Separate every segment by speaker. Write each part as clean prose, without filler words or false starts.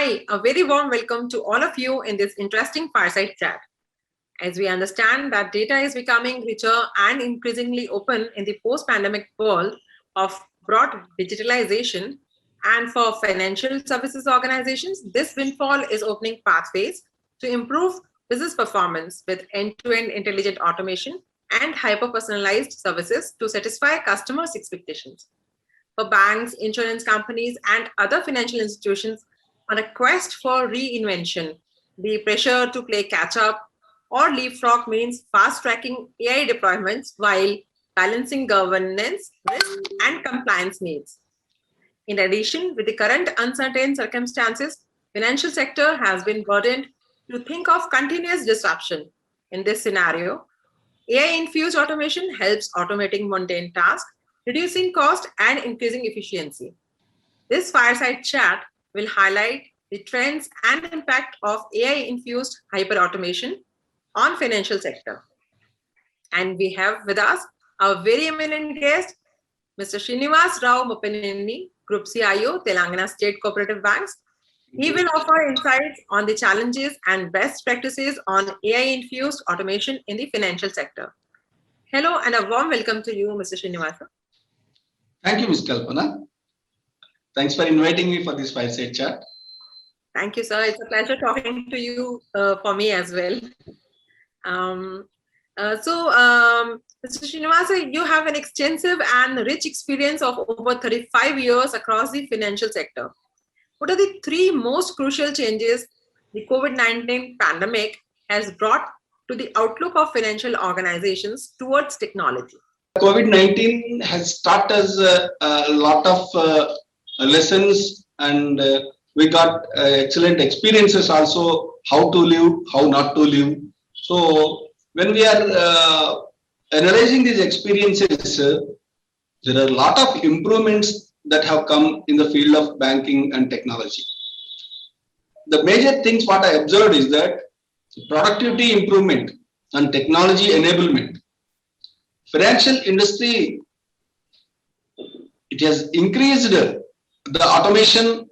Speaker 1: Hi, a very warm welcome to all of you in this interesting fireside chat. As we understand that data is becoming richer and increasingly open in the post-pandemic world of broad digitalization, and for financial services organizations, this windfall is opening pathways to improve business performance with end-to-end intelligent automation and hyper-personalized services to satisfy customers' expectations. For banks, insurance companies, and other financial institutions on a quest for reinvention, the pressure to play catch up or leapfrog means fast tracking AI deployments while balancing governance, risk, and compliance needs. In addition, with the current uncertain circumstances, financial sector has been burdened to think of continuous disruption. In this scenario, AI-infused automation helps automating mundane tasks, reducing cost and increasing efficiency. This fireside chat will highlight the trends and impact of AI-infused hyper-automation on financial sector. And we have with us our very eminent guest, Mr. Srinivasa Rao Muppaneni, Group CIO, Telangana State Cooperative Banks. He will offer insights on the challenges and best practices on AI-infused automation in the financial sector. Hello and a warm welcome to you, Mr. Srinivasa.
Speaker 2: Thank you, Ms. Kalpana. Thanks for inviting me for this fireside chat.
Speaker 1: Thank you, sir. It's a pleasure talking to you for me as well. Mr. Srinivasa, you have an extensive and rich experience of over 35 years across the financial sector. What are the three most crucial changes the COVID-19 pandemic has brought to the outlook of financial organizations towards technology?
Speaker 2: COVID-19 has taught us a lot of lessons, and we got excellent experiences also, how to live, how not to live. So when we are analyzing these experiences, there are a lot of improvements that have come in the field of banking and technology. The major things what I observed is that productivity improvement and technology enablement. Financial industry, it has increased the automation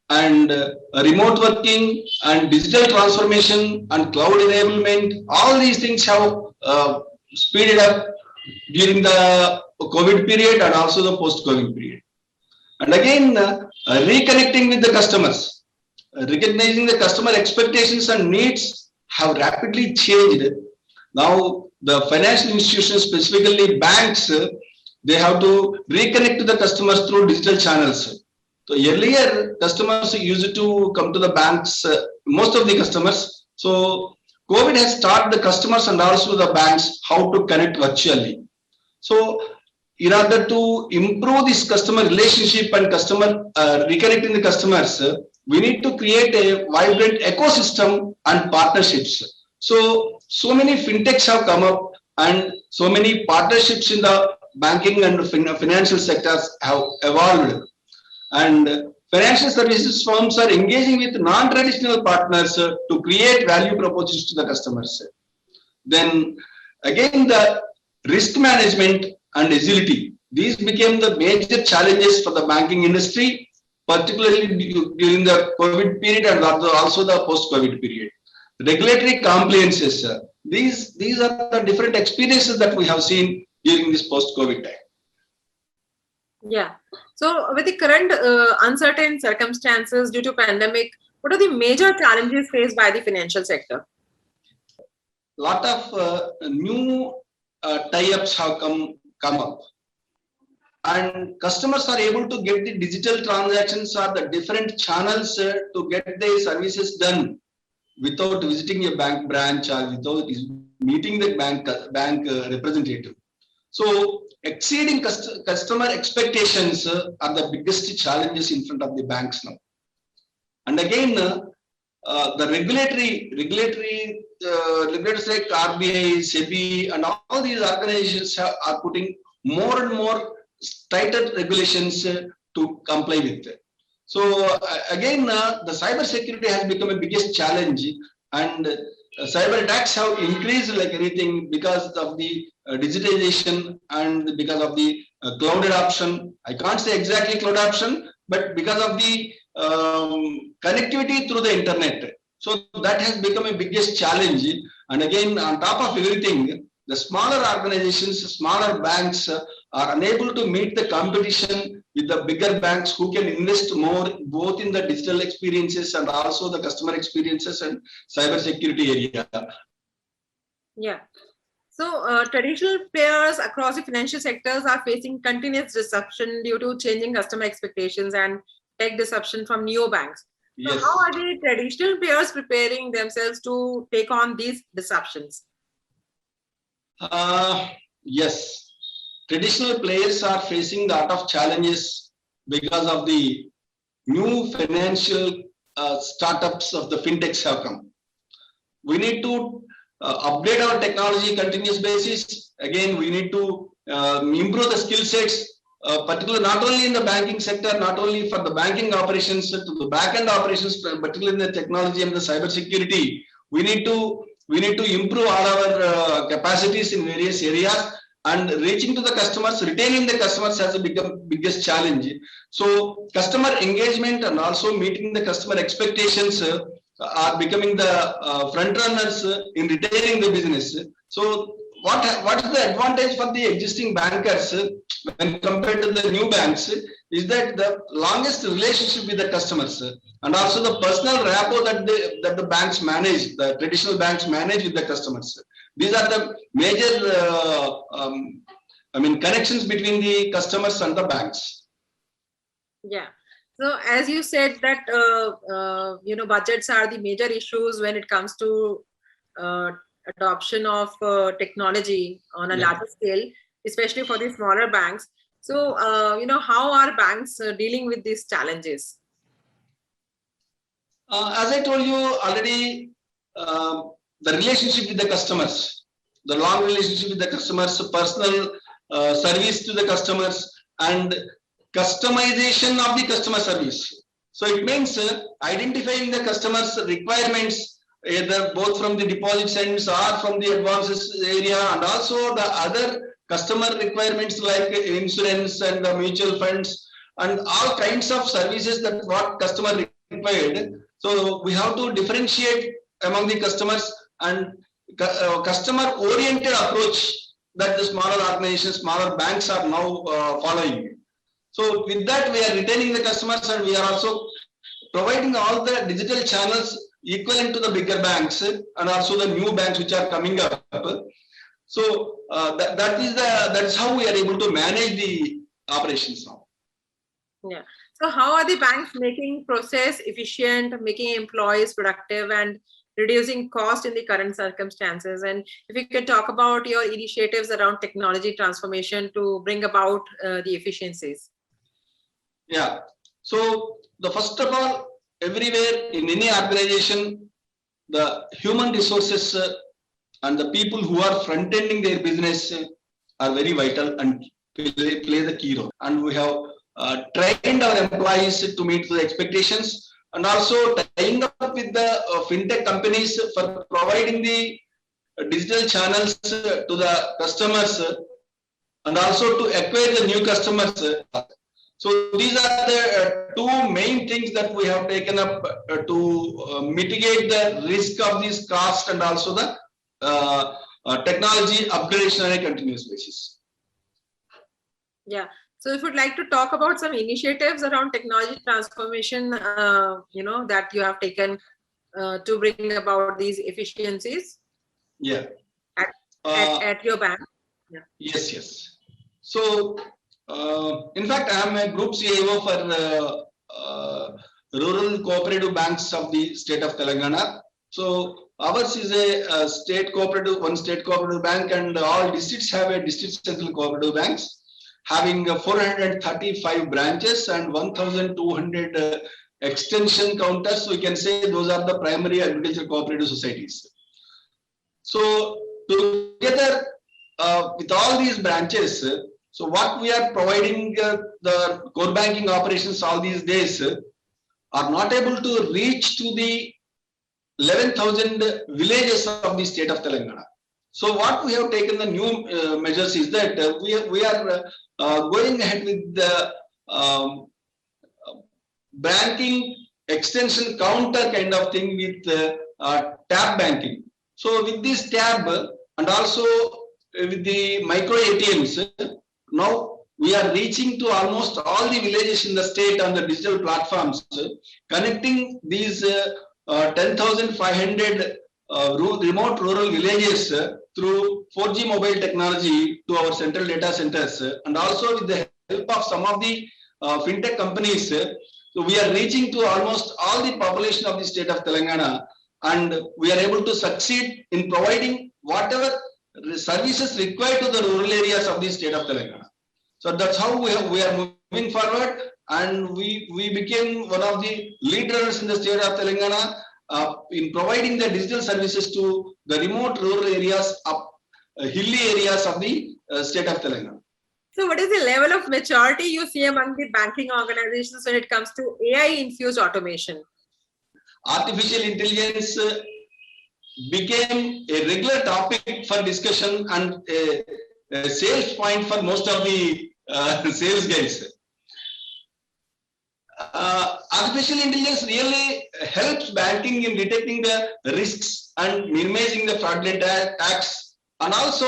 Speaker 2: and remote working and digital transformation and cloud enablement. All these things have speeded up during the COVID period and also the post-COVID period. And again, reconnecting with the customers, recognizing the customer expectations and needs have rapidly changed. Now, the financial institutions, specifically banks, they have to reconnect to the customers through digital channels. So earlier, customers used to come to the banks, most of the customers. So COVID has taught the customers and also the banks how to connect virtually. So in order to improve this customer relationship and customer reconnecting the customers, we need to create a vibrant ecosystem and partnerships. So many fintechs have come up and so many partnerships in the banking and financial sectors have evolved. And financial services firms are engaging with non-traditional partners to create value propositions to the customers. Then again, the risk management and agility. These became the major challenges for the banking industry, particularly during the COVID period and also the post-COVID period. Regulatory compliances. These are the different experiences that we have seen during this post-COVID time.
Speaker 1: Yeah. So with the current uncertain circumstances due to pandemic, what are the major challenges faced by the financial sector?
Speaker 2: A lot of new tie-ups have come up, and customers are able to get the digital transactions or the different channels to get their services done without visiting a bank branch or without meeting the bank representative. So exceeding customer expectations are the biggest challenges in front of the banks now. And again, the regulators like RBI, SEBI, and all these organizations are putting more and more tighter regulations to comply with. So again, the cyber security has become a biggest challenge, and cyber attacks have increased like anything because of the digitization and because of the cloud adoption. I can't say exactly cloud adoption, but because of the connectivity through the internet. So that has become a biggest challenge. And again, on top of everything, the smaller organizations, smaller banks are unable to meet the competition with the bigger banks who can invest more both in the digital experiences and also the customer experiences and cyber security area.
Speaker 1: Yeah. So traditional players across the financial sectors are facing continuous disruption due to changing customer expectations and tech disruption from neobanks. So
Speaker 2: Yes.
Speaker 1: how are the traditional players preparing themselves to take on these disruptions?
Speaker 2: Yes. Traditional players are facing a lot of challenges because of the new financial startups of the fintechs have come. We need to upgrade our technology continuous basis. Again, we need to improve the skill sets, particularly not only in the banking sector, not only for the banking operations to the back-end operations, particularly in the technology and the cyber security. We need to improve all our capacities in various areas, and reaching to the customers, retaining the customers has become biggest challenge. So customer engagement and also meeting the customer expectations are becoming the front runners in retaining the business. So what is the advantage for the existing bankers when compared to the new banks is that the longest relationship with the customers and also the personal rapport that the banks manage, the traditional banks manage with the customers. These are the major connections between the customers and the banks.
Speaker 1: Yeah. So as you said that budgets are the major issues when it comes to adoption of technology on a larger scale, especially for the smaller banks. So how are banks dealing with these challenges?
Speaker 2: As I told you already, the relationship with the customers, the long relationship with the customers, personal service to the customers, and customization of the customer service. So it means identifying the customers' requirements, either both from the deposit ends or from the advances area, and also the other customer requirements like insurance and the mutual funds and all kinds of services that what customer required. So we have to differentiate among the customers and customer oriented approach that the smaller organizations, smaller banks are now following. So with that, we are retaining the customers and we are also providing all the digital channels equivalent to the bigger banks and also the new banks which are coming up. So that's how we are able to manage the operations now.
Speaker 1: Yeah. So how are the banks making process efficient, making employees productive, and reducing cost in the current circumstances? And if you could talk about your initiatives around technology transformation to bring about the efficiencies.
Speaker 2: Yeah. So the first of all, everywhere in any organization, the human resources and the people who are front-ending their business are very vital and play the key role. And we have trained our employees to meet the expectations and also tying up with the fintech companies for providing the digital channels to the customers and also to acquire the new customers. So these are the two main things that we have taken up to mitigate the risk of this cost and also the technology upgradation on a continuous basis.
Speaker 1: Yeah. So if you'd like to talk about some initiatives around technology transformation, that you have taken to bring about these efficiencies.
Speaker 2: Yeah.
Speaker 1: At your bank. Yeah.
Speaker 2: Yes. So in fact, I am a group CIO for rural cooperative banks of the state of Telangana. So ours is a state cooperative bank, and all districts have a district central cooperative banks, having 435 branches and 1,200 extension counters. We can say those are the primary agricultural cooperative societies. So together with all these branches, so what we are providing the core banking operations all these days are not able to reach to the 11,000 villages of the state of Telangana. So what we have taken the new measures is that we are going ahead with banking extension counter kind of thing with tab banking. So with this tab and also with the micro ATMs, now we are reaching to almost all the villages in the state on the digital platforms, connecting these 10,500 remote rural villages through 4G mobile technology to our central data centers, and also with the help of some of the fintech companies. So we are reaching to almost all the population of the state of Telangana, and we are able to succeed in providing whatever services required to the rural areas of the state of Telangana. So that's how we are moving forward, and we became one of the leaders in the state of Telangana in providing the digital services to the remote rural areas, hilly areas of the state of Telangana.
Speaker 1: So what is the level of maturity you see among the banking organizations when it comes to AI-infused automation?
Speaker 2: Artificial intelligence became a regular topic for discussion and a sales point for most of the sales guys. Artificial intelligence really helps banking in detecting the risks and minimizing the fraudulent acts, and also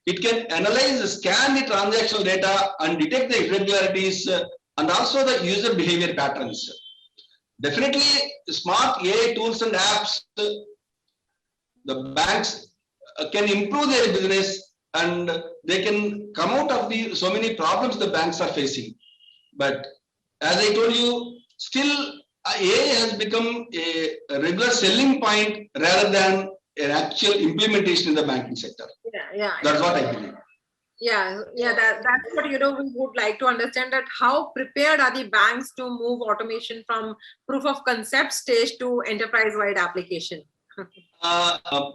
Speaker 2: it can analyze, scan the transactional data and detect the irregularities and also the user behavior patterns. Definitely, smart AI tools and apps, the banks can improve their business and they can come out of the so many problems the banks are facing. But as I told you, still AI has become a regular selling point rather than an actual implementation in the banking sector. That's what I believe.
Speaker 1: That's what we would like to understand, that how prepared are the banks to move automation from proof of concept stage to enterprise-wide application?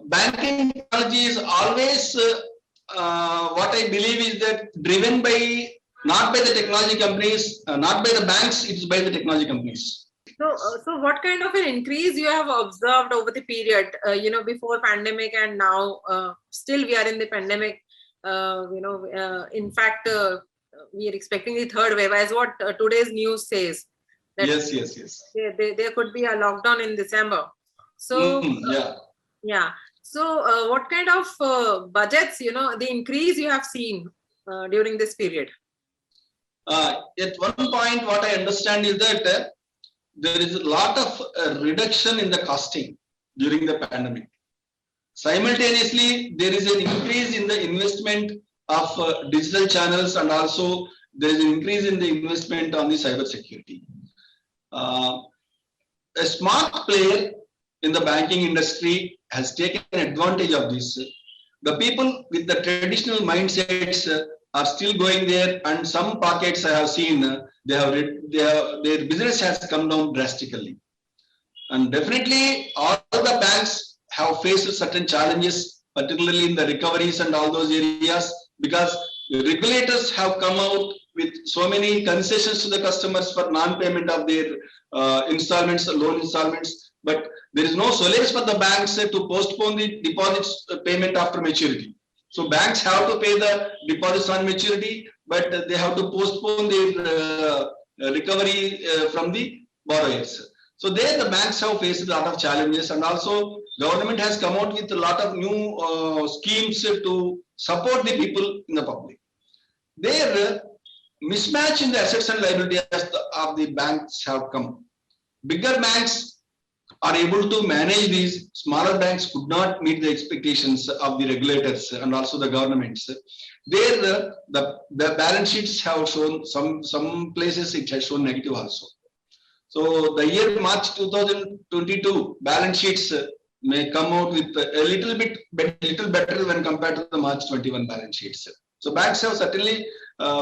Speaker 2: Banking technology is always what I believe is that driven by not by the technology companies, not by the banks, it is by the technology companies.
Speaker 1: So what kind of an increase you have observed over the period, before pandemic and now? Still we are in the pandemic. In fact, we are expecting the third wave, as what today's news says.
Speaker 2: That yes.
Speaker 1: There could be a lockdown in December. So So what kind of budgets, the increase you have seen during this period?
Speaker 2: At one point, what I understand is that there is a lot of reduction in the costing during the pandemic. Simultaneously, there is an increase in the investment of digital channels, and also there is an increase in the investment on the cyber security. A smart player in the banking industry has taken advantage of this. The people with the traditional mindsets are still going there, and some pockets I have seen their business has come down drastically. And definitely all the banks have faced certain challenges, particularly in the recoveries and all those areas, because the regulators have come out with so many concessions to the customers for non-payment of their installments, loan installments. But there is no solace for the banks to postpone the deposits payment after maturity. So banks have to pay the deposits on maturity, but they have to postpone their recovery from the borrowers. So there the banks have faced a lot of challenges, and also government has come out with a lot of new schemes to support the people in the public. Their mismatch in the assets and liabilities of the banks have come. Bigger banks are able to manage these. Smaller banks could not meet the expectations of the regulators and also the governments. There the balance sheets have shown some places it has shown negative also. So the year March 2022 balance sheets may come out with a little better when compared to the March 21 balance sheets. So banks have certainly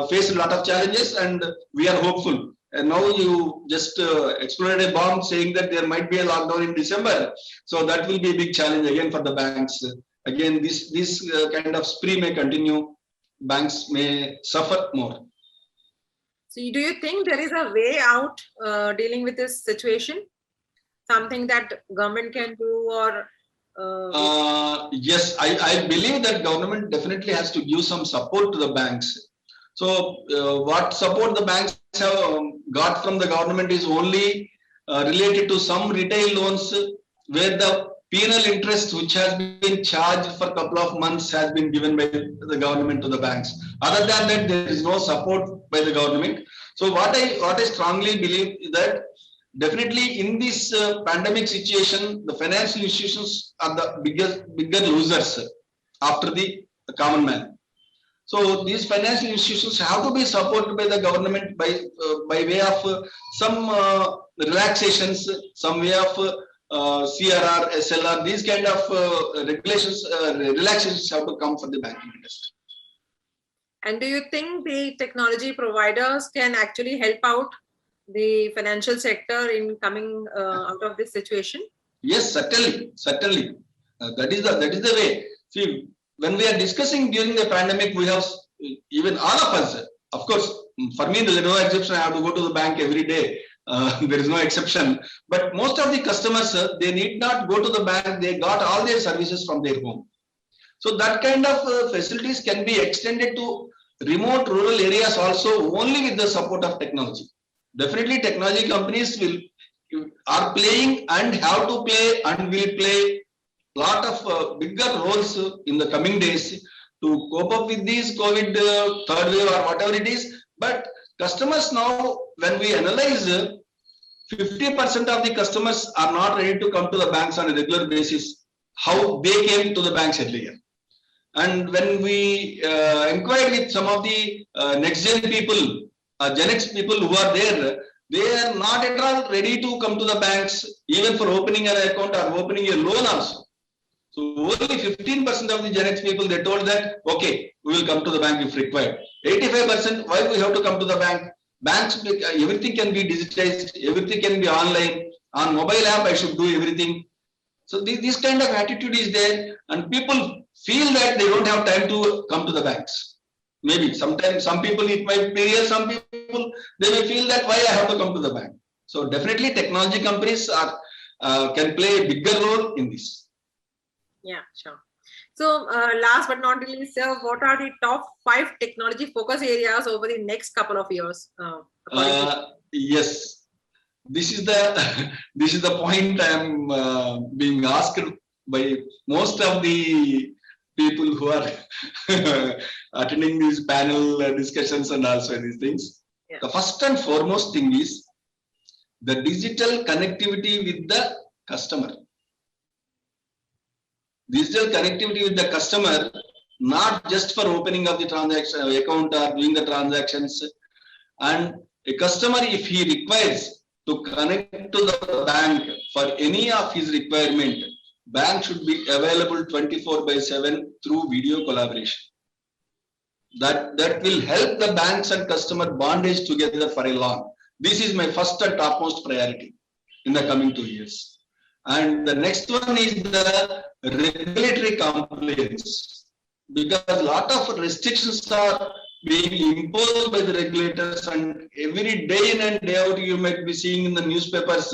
Speaker 2: faced a lot of challenges, and we are hopeful. And now you just exploded a bomb saying that there might be a lockdown in December. So that will be a big challenge again for the banks. Again, this kind of spree may continue. Banks may suffer more.
Speaker 1: So do you think there is a way out dealing with this situation? Something that government can do, or?
Speaker 2: Yes, I believe that government definitely has to give some support to the banks. So what support the banks have got from the government is only related to some retail loans where the penal interest which has been charged for a couple of months has been given by the government to the banks. Other than that, there is no support by the government. So what I strongly believe is that definitely in this pandemic situation, the financial institutions are the bigger losers after the common man. So these financial institutions have to be supported by the government by way of some relaxations, some way of CRR, SLR, these kind of regulations, relaxations have to come for the banking industry.
Speaker 1: And do you think the technology providers can actually help out the financial sector in coming out of this situation?
Speaker 2: Yes, certainly. That is the way. See, when we are discussing during the pandemic, we have even all of us. Of course, for me, there is no exception. I have to go to the bank every day. There is no exception. But most of the customers, they need not go to the bank. They got all their services from their home. So that kind of facilities can be extended to remote rural areas also only with the support of technology. Definitely, technology companies are playing and have to play and will play lot of bigger roles in the coming days to cope up with this COVID third wave or whatever it is. But customers now, when we analyze, 50% of the customers are not ready to come to the banks on a regular basis, how they came to the banks earlier. And when we inquired with some of the next gen people, Gen X people who are there, they are not at all ready to come to the banks, even for opening an account or opening a loan also. So only 15% of the Gen X people, they told that, okay, we will come to the bank if required. 85%, why we have to come to the bank? Banks, everything can be digitized, everything can be online. On mobile app, I should do everything. So this kind of attitude is there, and people feel that they don't have time to come to the banks. Maybe sometimes some people it might be real, some people they may feel that why I have to come to the bank. So definitely technology companies are can play a bigger role in this.
Speaker 1: Yeah, sure. So last but not least, sir, what are the top 5 technology focus areas over the next couple of years?
Speaker 2: Yes, this is the this is the point I am being asked by most of the people who are attending these panel discussions and also these things. Yeah. The first and foremost thing is the digital connectivity with the customer. Digital connectivity with the customer, not just for opening of the transaction account or doing the transactions. And a customer, if he requires to connect to the bank for any of his requirement, bank should be available 24/7 through video collaboration. That will help the banks and customer bondage together for a long. This is my first and topmost priority in the coming 2 years. And the next one is the regulatory compliance, because a lot of restrictions are being imposed by the regulators, and every day in and day out you might be seeing in the newspapers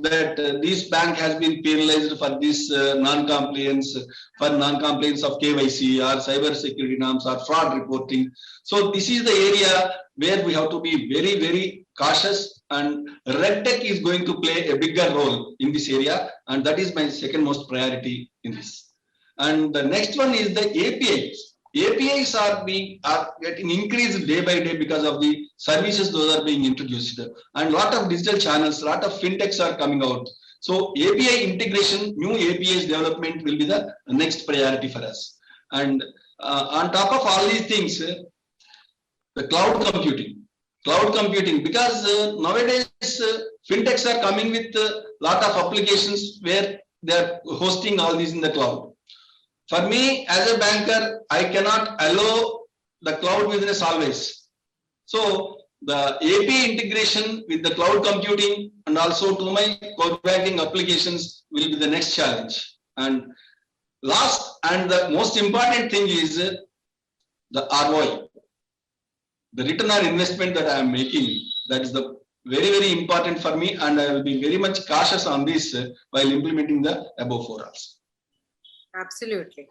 Speaker 2: that this bank has been penalized for this non-compliance, for non-compliance of KYC or cyber security norms or fraud reporting. So this is the area where we have to be very, very cautious, and RegTech is going to play a bigger role in this area, and that is my second most priority in this. And the next one is the APIs. APIs are getting increased day by day because of the services those are being introduced, and lot of digital channels, lot of fintechs are coming out. So API integration, new APIs development will be the next priority for us. And on top of all these things, the cloud computing, because nowadays fintechs are coming with a lot of applications where they are hosting all these in the cloud. For me, as a banker, I cannot allow the cloud business always. So the API integration with the cloud computing and also to my core banking applications will be the next challenge. And last and the most important thing is the ROI, the return on investment that I am making. That is the very, very important for me, and I will be very much cautious on this while implementing the above 4 also.
Speaker 1: Absolutely.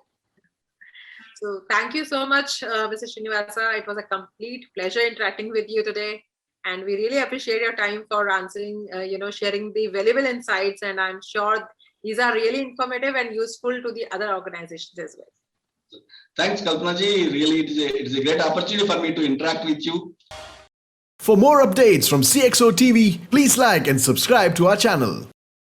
Speaker 1: So thank you so much, Mr. Srinivasa. It was a complete pleasure interacting with you today. And we really appreciate your time for answering, sharing the valuable insights. And I'm sure these are really informative and useful to the other organizations as well.
Speaker 2: Thanks, Kalpana ji. Really, it is a great opportunity for me to interact with you.
Speaker 3: For more updates from CXO TV, please like and subscribe to our channel.